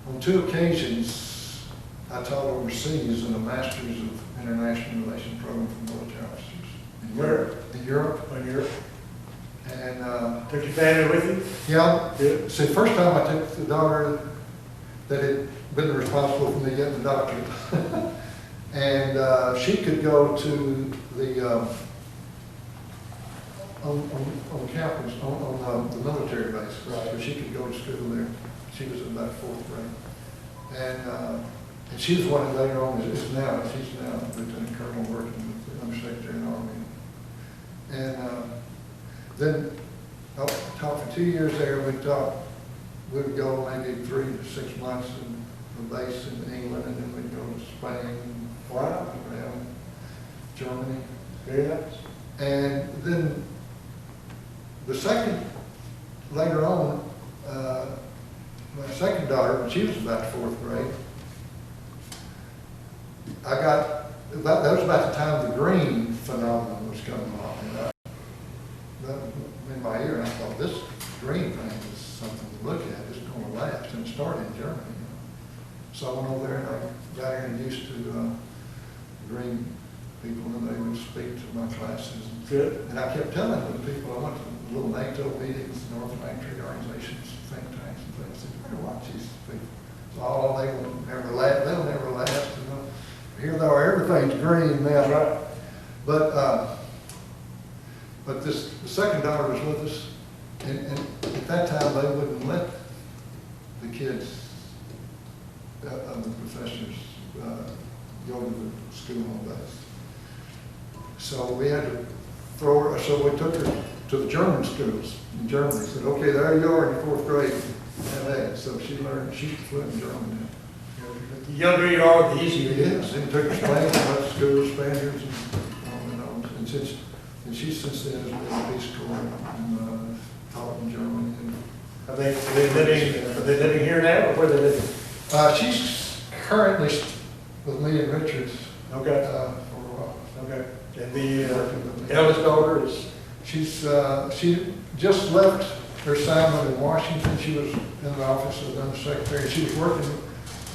on 2 occasions, I taught overseas in a Master's of International Relations program for military officers. Where? In Europe. In Europe. And Took your family with you? yeah, Good. see, first time I took the daughter that had been responsible for me getting the doctorate. And she could go to the, on campus, on the military base. Right. So she could go to school there. She was in about 4th grade. And she was one of later on, she's now Lieutenant Colonel working with the Undersecretary of the Army. And then I taught for 2 years there. We would go maybe 3 to 6 months in the base in England, and then we'd go to Spain, Wow. around Germany. Very nice. And then later on, my second daughter, when she was about 4th grade, that was about the time the green phenomenon was coming along. And in my ear, and I thought, this green thing is something to look at. It's going to last. And it started in Germany. You know. So I went over there and I got introduced to green people, and they would speak to my classes. Good. And I kept telling the people, I went to little NATO meetings, North Atlantic organizations, think tanks and things. I said, you better watch these people. So they will never last. They'll never last. You know. Here they are, everything's green now. That's right. But the second daughter was with us, and at that time they wouldn't let the kids, the professors, go to the school on base. So we had to throw her, so we took her to the German schools in Germany. Said, okay, there you are in 4th grade. So she learned, she's fluent in German now. The younger you are, the easier it Yes, is. and took her Spain, went to school, Spaniards, and on and on. And she since then has been in the Peace Corps and taught in Germany. Are they living here now, or where they living? She's currently with me and Richards Okay. for a while. Okay. And the eldest daughter is? She just left her assignment in Washington. She was in the office of the Undersecretary. She was working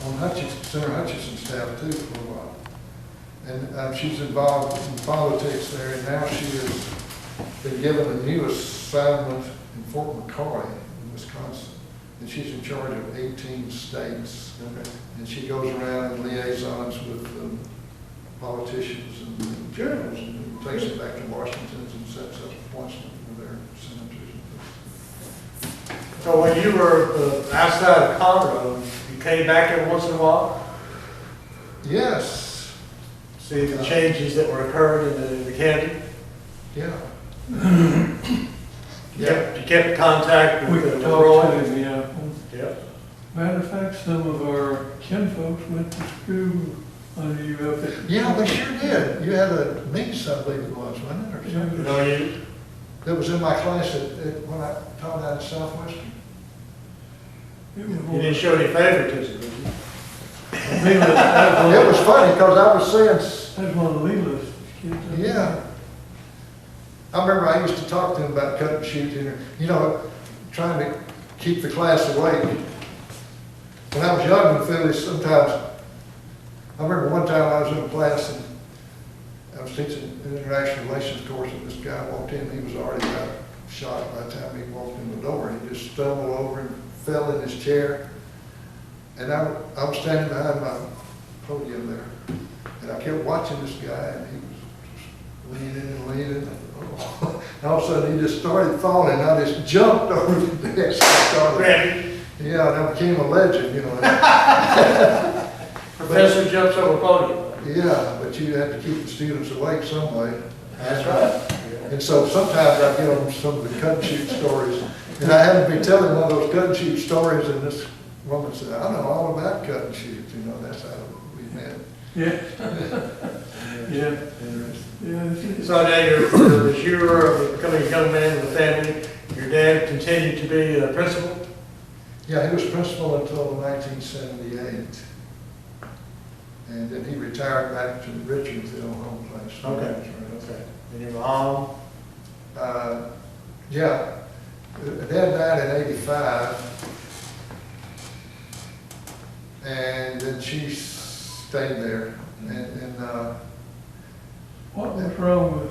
on Senator Hutchinson's staff too for a while. And she's involved in politics there, and now she has been given a new assignment in Fort McCoy in Wisconsin. And she's in charge of 18 states. Okay. And she goes around and liaisons with politicians and generals and takes them back to Washington and sets up appointments for their senators and things. So when you were outside of Conroe, you came back every once in a while? Yes. See the changes that were occurring in the county? Yeah. You kept contact We with could the talk Roy? to him, yeah. Yep. Matter of fact, some of our kinfolks went to school under you up there. Yeah, they sure did. You had a niece, I believe it was, wasn't it, or something? You know, you, That was in my class when I taught out at Southwestern. It was you one didn't of show any favoritism, did you? It was funny because I was saying, That's one of the leaders kids. yeah. I remember I used to talk to him about cut and shoot, you know, trying to keep the class awake. When I was young in Philly, sometimes, I remember one time I was in a class and I was teaching an international relations course, and this guy walked in, he was already about shot by the time he walked in the door. He just stumbled over and fell in his chair. And I was standing behind my podium there, and I kept watching this guy, and he was just leaning and leaning. And all of a sudden, he just started falling, and I just jumped over the desk and started. Yeah, and I became a legend, you know. Professor jumps over podium. Yeah, but you have to keep the students awake some way. That's right. And so sometimes I get on some of the cut and shoot stories, and I happened to be telling one of those cut and shoot stories, and this woman said, I know all about cut and shoot, you know, that's how we met. Yeah. Yeah. Yeah. So now as you were becoming a young man in the family, your dad continued to be a principal? Yeah, he was principal until 1978. And then he retired back to Richards, the old home place. Okay. Okay. And your mom? Yeah, Dad died in '85. And then she stayed there. And What was wrong with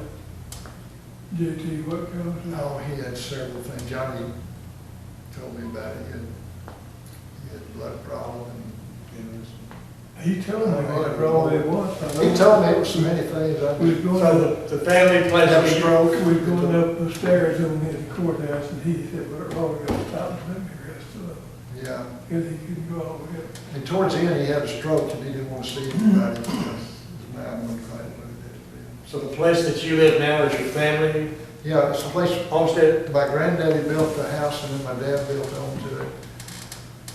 JT? What caused it? oh, he had several things. Johnny told me about it. He had a blood problem. And He told me what wrong it was. he told me it was so many things. We was going So up, the family Had a pledged stroke. we was going up the stairs in the courthouse, and he said, "Well, Roy, got to stop and let me rest up." Yeah. Because he couldn't go all the way up. And towards the end, he had a stroke and he didn't want to see anybody because his mind wasn't quite what it had been. So the place that you live now is your family Yeah, it's a place, homestead? my granddaddy built the house and then my dad built onto it.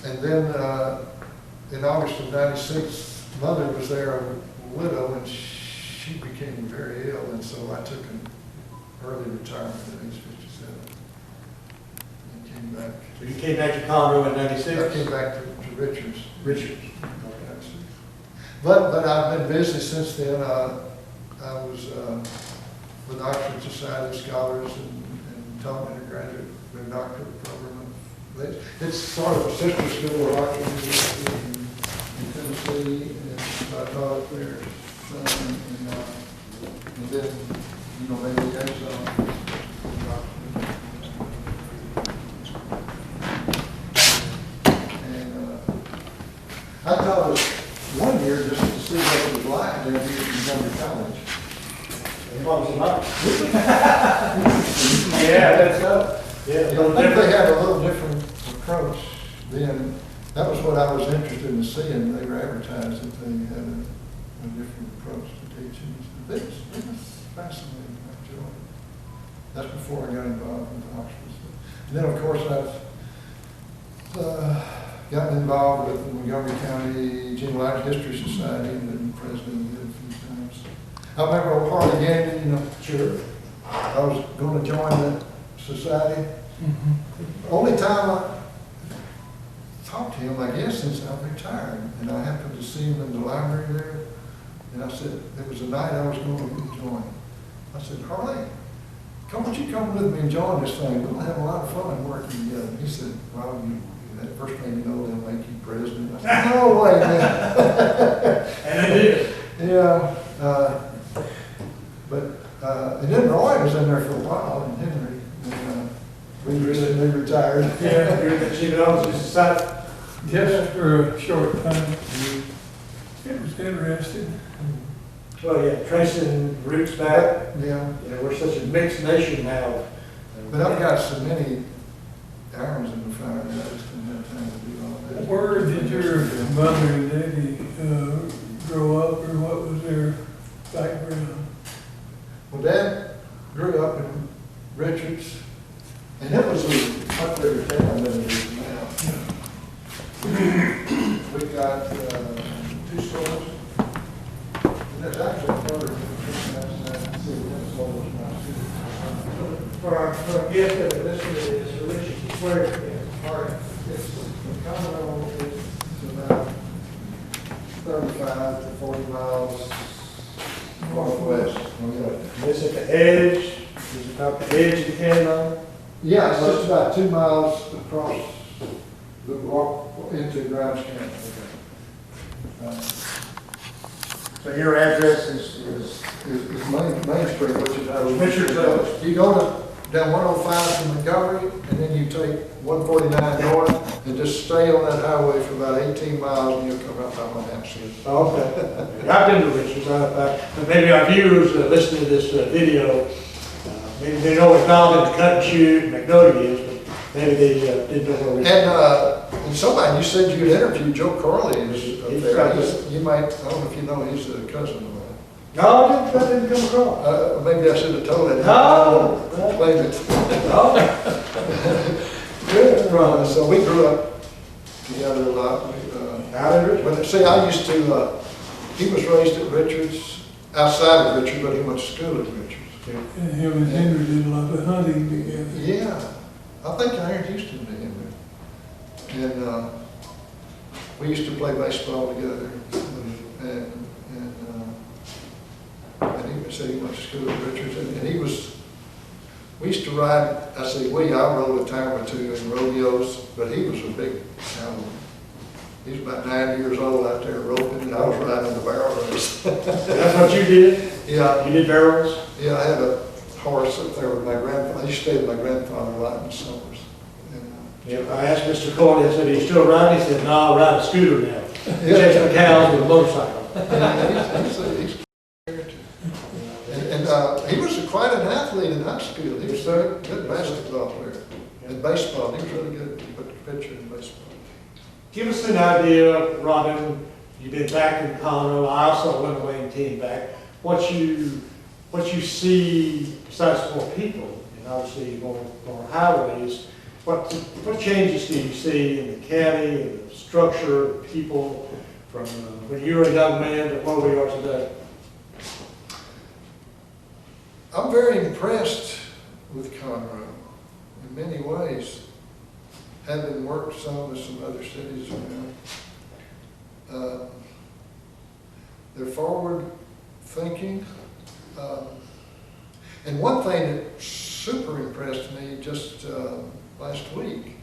And then, in August of '96, mother was there, a widow, and she became very ill, and so I took an early retirement at age 57. And came back. So you came back to Conroe in I '96? came back to Richards. Richards. But I've been busy since then. I was with Oxford Society of Scholars and taught undergraduate and doctorate program. It's sort of a sister school of Oxford University in Tennessee, and so I taught up there. And then, you know, maybe liaison. I taught us one year just to see what it was like down here at Montgomery College. What was it like? Yeah, that's up. Yeah. You know, I think they had a little different approach then. That was what I was interested in seeing. They were advertised that they had a different approach to teaching. It was fascinating. I enjoyed it. That's before I got involved with Oxford. And then, of course, I've gotten involved with the Montgomery County Genealogical History Society and been president of it a few times. I remember old Harley Gandy, you know. Sure. I was going to join the society. Only time I talked to him, I guess, since I've retired. And I happened to see him in the library there. And I said, there was a night I was going to join. I said, Harley, won't you come with me and join this thing? We'll have a lot of fun working together. He said, well, that first thing you know, they'll make you president. I said, no way, man. And it is. Yeah. And then Roy was in there for a while, and Henry. And, we recently retired. Yeah, you're the genealogy society. Just for a short time. It was interesting. Well, yeah, tracing roots back. Yeah. You know, we're such a mixed nation now. But I've got so many irons in the fire that I just didn't have time to do all that. Where did your mother and daddy grow up, or what was their background? Well, Dad grew up in Richards, and it was a much bigger town than it is now. We got 2 stores. And that's actually further than For our gift of this is religious square. It's the Colorado is about 35 to 40 miles northwest. This at the edge, Is it about the edge of the county line? Yeah, it's just about 2 miles across the walk into Grimes County. So your address is, Is Main Street, which is how. Richard's Road. You go down 105 to Montgomery, and then you take 149 north, and just stay on that highway for about 18 miles, and you'll come out by my house. oh, okay. I've been to Richards. Maybe our viewers listening to this video, maybe they know what Dalton, Cut and Shoot, Magnolia is, but maybe they didn't know where we And somebody, you said you'd interviewed Joe Corley is up He's there. got You might, I don't know if you know, he's a cousin of mine. No, I didn't come across. Maybe I should have told him. No. Claim it. Oh. Good. So we grew up together a lot. Out in Richards. But see, I used to, he was raised at Richards, outside of Richards, but he went to school at Richards. And him and Henry did a lot of hunting together. Yeah, I think I introduced him to him. And we used to play baseball together. And he said he went to school at Richards. And he was, we used to ride, I say we, I rode a time or two in rodeos, but he was a big animal. He was about 9 years old out there roping, and I was riding the barrel race. That's what you did? Yeah, You did barrels? yeah, I had a horse up there with my grandfather. I used to stay with my grandfather a lot in the summers. And, Yeah, I asked Mr. Corley, I said, are you still riding? He said, no, I ride a scooter now. Yeah. Chasing the cows with a motorcycle. he's and he was quite an athlete in high school. He was a good basketball player. And baseball, he was really good pitcher in baseball. Give us an idea, Robin, you've been back in Conroe, I also went away and came back. What you see besides more people, and obviously more highways, what changes do you see in the county and the structure of people from when you were a young man to where we are today? I'm very impressed with Conroe in many ways, having worked some with some other cities around. They're forward thinking. And one thing that super impressed me just last week,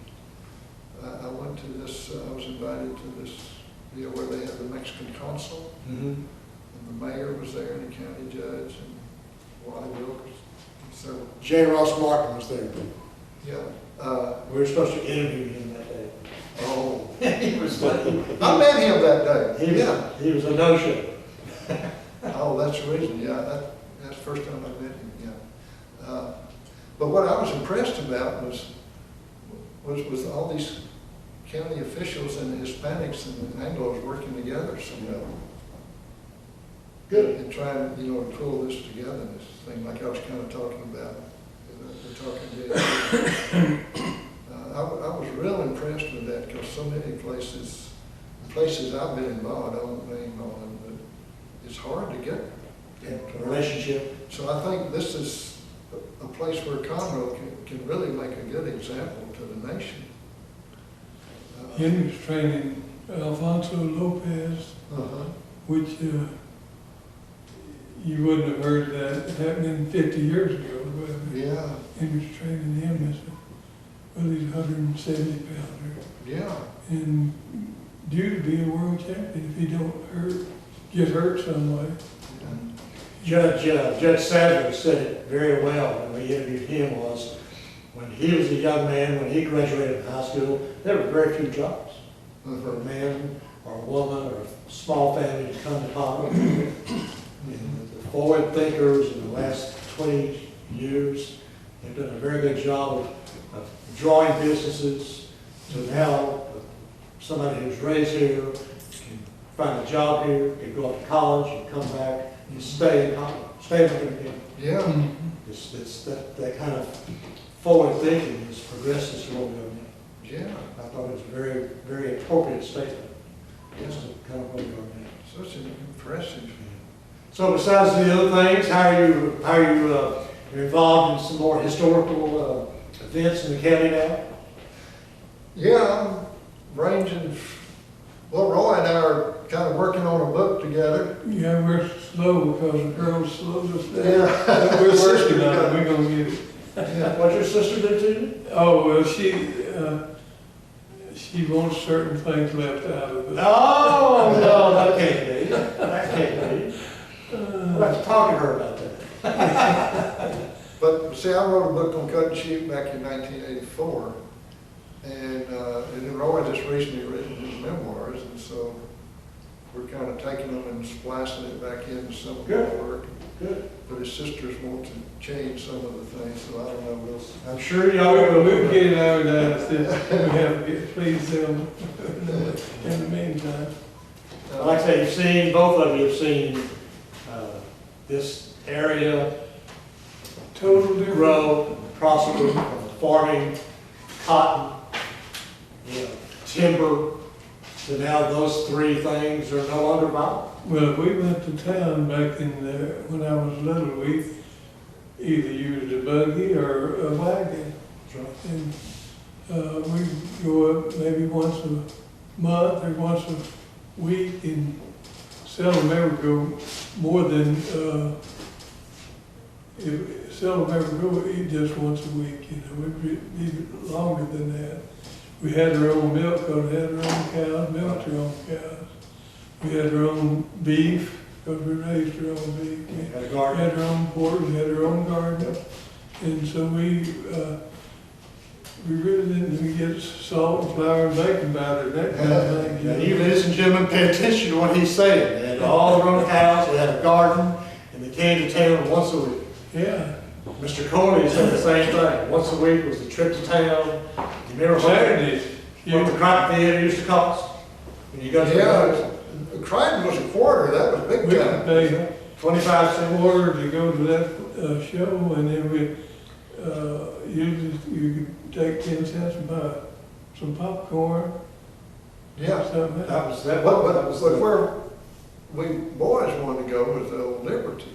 I went to this, I was invited to this deal where they had the Mexican consul, and the mayor was there, and the county judge, and Wally Wilkers, and several. J. Ross Martin was there. Yeah. We were supposed to interview him that day. Oh, He was like, I met him that day. he was a no-show. Oh, that's the reason, yeah, that's the first time I met him, yeah. But what I was impressed about was all these county officials and the Hispanics and the Anglos working together somehow. Good. And trying, to pull this together, this thing, like I was kind of talking about, the talking head. I was real impressed with that, because so many places I've been involved, I won't name all of them, but it's hard to get A relationship. So I think this is a place where Conroe can really make a good example to the nation. Henry's training Alfonso Lopez, which you wouldn't have heard that happening 50 years ago, but Yeah, Henry's training him as he's 170 pounder. yeah, And due to be a world champion if he don't get hurt some way. Judge Sadler said it very well when we interviewed him was, when he was a young man, when he graduated from high school, there were very few jobs for a man or a woman or a small family to come to Conroe. And the forward thinkers in the last 20 years have done a very good job of drawing businesses to now somebody who's raised here can find a job here, can go off to college and come back and stay in Conroe, stay in the community. yeah. It's that kind of forward thinking has progressed this world government. Yeah, I thought it was a very, very appropriate statement. Just to kind of where we are now. such an impressive. So besides the other things, how are you you're involved in some more historical events in the county now? Yeah, I'm ranging, Well, Roy and I are kind of working on a book together. Yeah, we're slow because the girls slowed us down. Yeah. But we're working on it, we're gonna get it. Yeah. What'd your sister do to you? Oh, well, she wants certain things left out of it. Oh, no, that can't be. That can't be. We'll have to talk to her about that. But see, I wrote a book on cut and shoot back in 1984. And then Roy just recently written his memoirs, and so we're kind of taking them and splicing it back into some of our work. Good. But his sisters want to change some of the things, so I don't know, we'll see. I'm sure y'all We'll will. get it out of that, we have to get, please them in the meantime. Like I say, you've seen, both of you have seen this area Total different. grow, prosper, from farming, cotton, timber, so now those three things are no longer viable. Well, if we went to town back in the, when I was little, we either used a buggy or a wagon. And we go up maybe once a month or once a week and seldom ever go more than, seldom ever go eat just once a week, we'd be longer than that. We had our own milk, because we had our own cows, milked our own cows. We had our own beef, because we raised our own beef. We Had a garden. had our own pork, we had our own garden. And so we really didn't get salt and flour and baking powder, that kind of thing. Now, you ladies and gentlemen, pay attention to what he's saying. They had all their own cows, they had a garden, and they came to town once a week. Yeah. Mr. Coley said the same thing. Once a week was the trip to town. You remember Saturdays. what the Crichton Theater used to cost? When you go to the Yeah, Crichton was a quarter, that was big We could time. pay 25 cents. order to go to that show, and then we, usually you could take 10 cents and buy some popcorn, Yeah. something. That was that. But where we boys wanted to go was the old Liberty.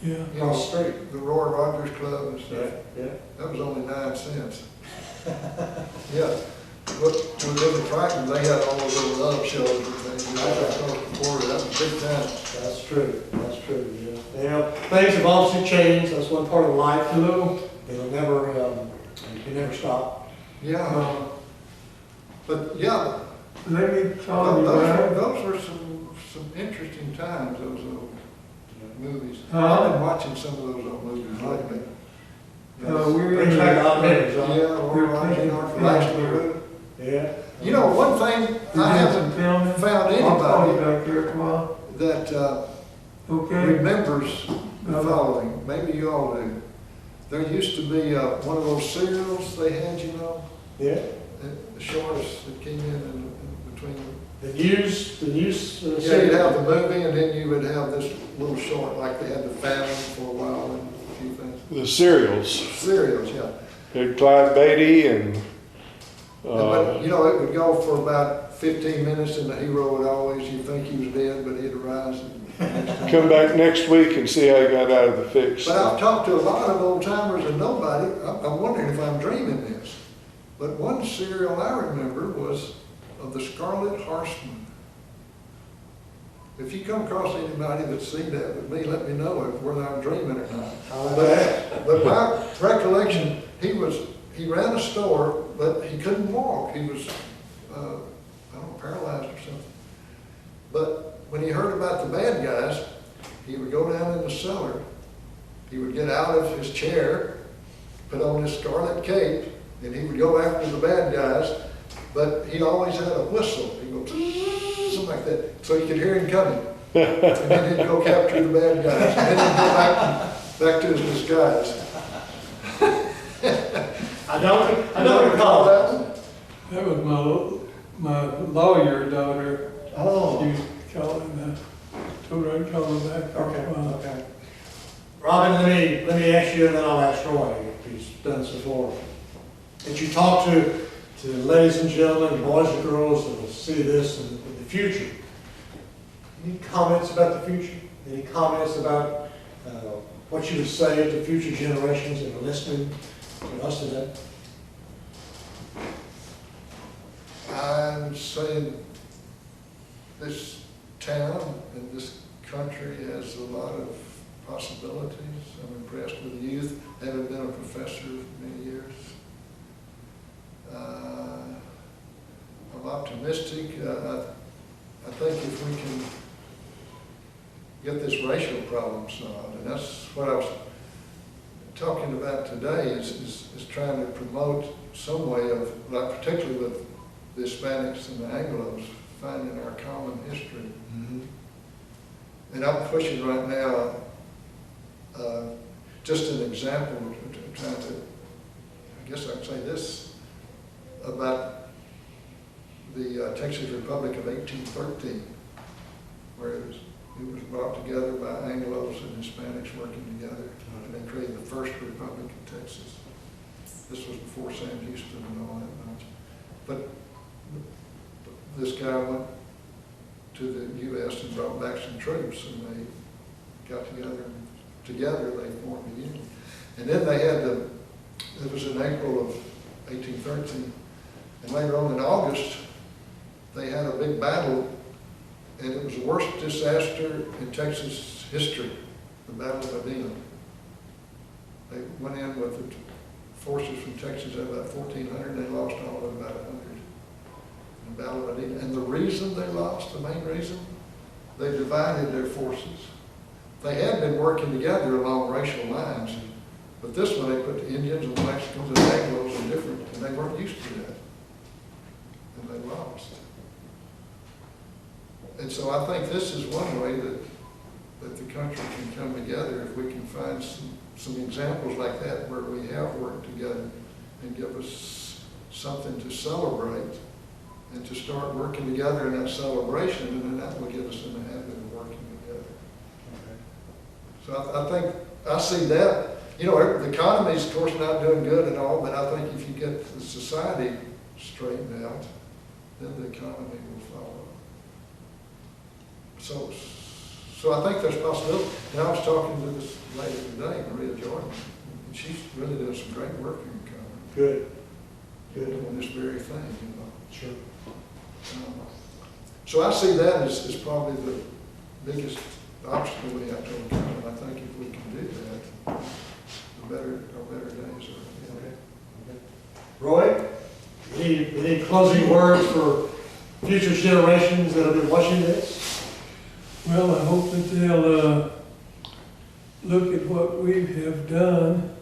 Yeah. You know, Across the street. the Roy Rogers Club and Yeah, stuff. yeah. That was only 9 cents. Yeah, but when they were in Crichton, they had all those little love shows and things, you know, that cost a quarter, that was big time. That's true, that's true, yeah. Now, things have obviously changed, that's one part of life. Hello. It'll never, you can never stop. Yeah, but yeah, Let me call you back. those were some interesting times, those old movies. Huh? I've been watching some of those old movies lately. We're Brings in back a the, lot of memories, huh? Yeah, Roy Rogers, Last Road. Yeah. You know, one thing I haven't found I'll call you anybody back here tomorrow. that Okay? remembers the following, maybe you all do. There used to be one of those cereals they had, you know, Yeah. the shortest that came in between. The news, Yeah, you'd have the movie and then you would have this little short, like they had the famine for a while and a few things. The cereals, Cereals, yeah. had Clyde Beatty and, But, you know, it would go for about 15 minutes and the hero would always, you'd think he was dead, but he'd arise. come back next week and see how he got out of the fix. But I've talked to a lot of old timers and nobody, I'm wondering if I'm dreaming this. But one cereal I remember was of the Scarlet Horseman. If you come across anybody that's seen that with me, let me know whether I'm dreaming or not. But my recollection, he ran a store, but he couldn't walk. He was, I don't know, paralyzed or something. But when he heard about the bad guys, he would go down in the cellar. He would get out of his chair, put on his scarlet cape, and he would go after the bad guys. But he always had a whistle. He'd go something like that, so you could hear him coming. And then he'd go capture the bad guys, and then he'd go back to his disguise. I don't recall that one. That was my lawyer daughter. Oh. She used to call him, told her I'd call her back. Okay. Robin, let me ask you, and then I'll ask Roy, if he's done this before. That you talk to the ladies and gentlemen, boys and girls that will see this in the future. Any comments about the future? Any comments about what you would say to future generations that are listening to us today? I'm saying this town and this country has a lot of possibilities. I'm impressed with the youth, having been a professor for many years. I'm optimistic. I think if we can get this racial problem solved, and that's what I was talking about today, is trying to promote some way of, like particularly with the Hispanics and the Anglos, finding our common history. Mm-hmm. And I'm pushing right now, just an example, trying to, I guess I'd say this, about the Texas Republic of 1813, where it was brought together by Anglos and Hispanics working together, and they created the first republic in Texas. This was before Sam Houston and all that much. But this guy went to the U.S. and brought back some troops, and they got together, and together they formed a union. And then they had it was in April of 1813, and later on in August, they had a big battle, and it was the worst disaster in Texas history, the Battle of Medina. They went in with the forces from Texas at about 1,400, they lost all of about 100 in the Battle of Medina. And the reason they lost, the main reason, they divided their forces. They had been working together along racial lines, but this one they put the Indians and the Mexicans and the Anglos and different, and they weren't used to that. And they lost. And so I think this is one way that the country can come together if we can find some examples like that where we have worked together and give us something to celebrate and to start working together in that celebration, and then that will get us in the habit of working together. So I think I see that. You know, the economy's of course not doing good and all, but I think if you get the society straightened out, then the economy will follow. So I think there's possibility. And I was talking to this lady today, Maria Jordan, and she's really doing some great work in the economy. Good. Good. On this very thing, you know. Sure. So I see that as probably the biggest obstacle we have to overcome. And I think if we can do that, our better days are. Okay. Roy, any closing words for future generations that will be watching this? Well, I hope that they'll look at what we have done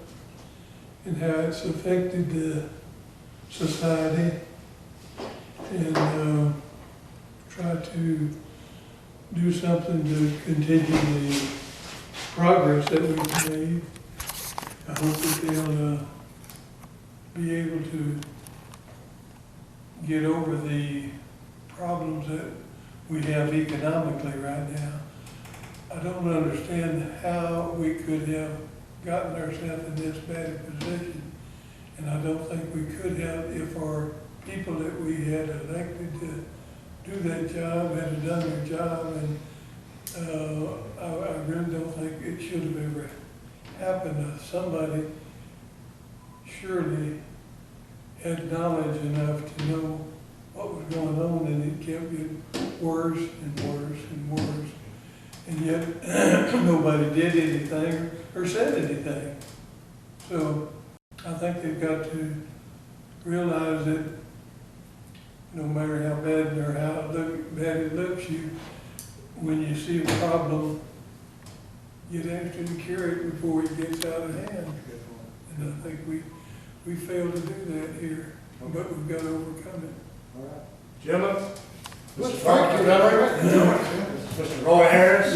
and how it's affected the society, and try to do something to continue the progress that we've made. I hope that they'll be able to get over the problems that we have economically right now. I don't understand how we could have gotten ourselves in this bad a position, and I don't think we could have if our people that we had elected to do that job had done their job, and I really don't think it should have ever happened. Somebody surely had knowledge enough to know what was going on, and it kept getting worse and worse and worse. And yet nobody did anything or said anything. So I think they've got to realize that no matter how bad or how bad it looks, when you see a problem, get after to cure it before it gets out of hand. And I think we fail to do that here, but we've got to overcome it. All right. Gentlemen, Mr. Frank Mr. Roy Harris.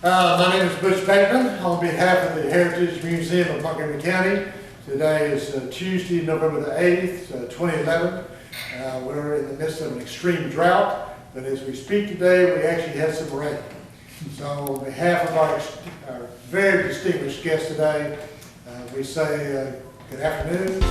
My name is Butch Bateman. On behalf of the Heritage Museum of Montgomery County, today is Tuesday, November the 8th, 2011. We're in the midst of an extreme drought, but as we speak today, we actually had some rain. So on behalf of our very distinguished guest today, we say good afternoon.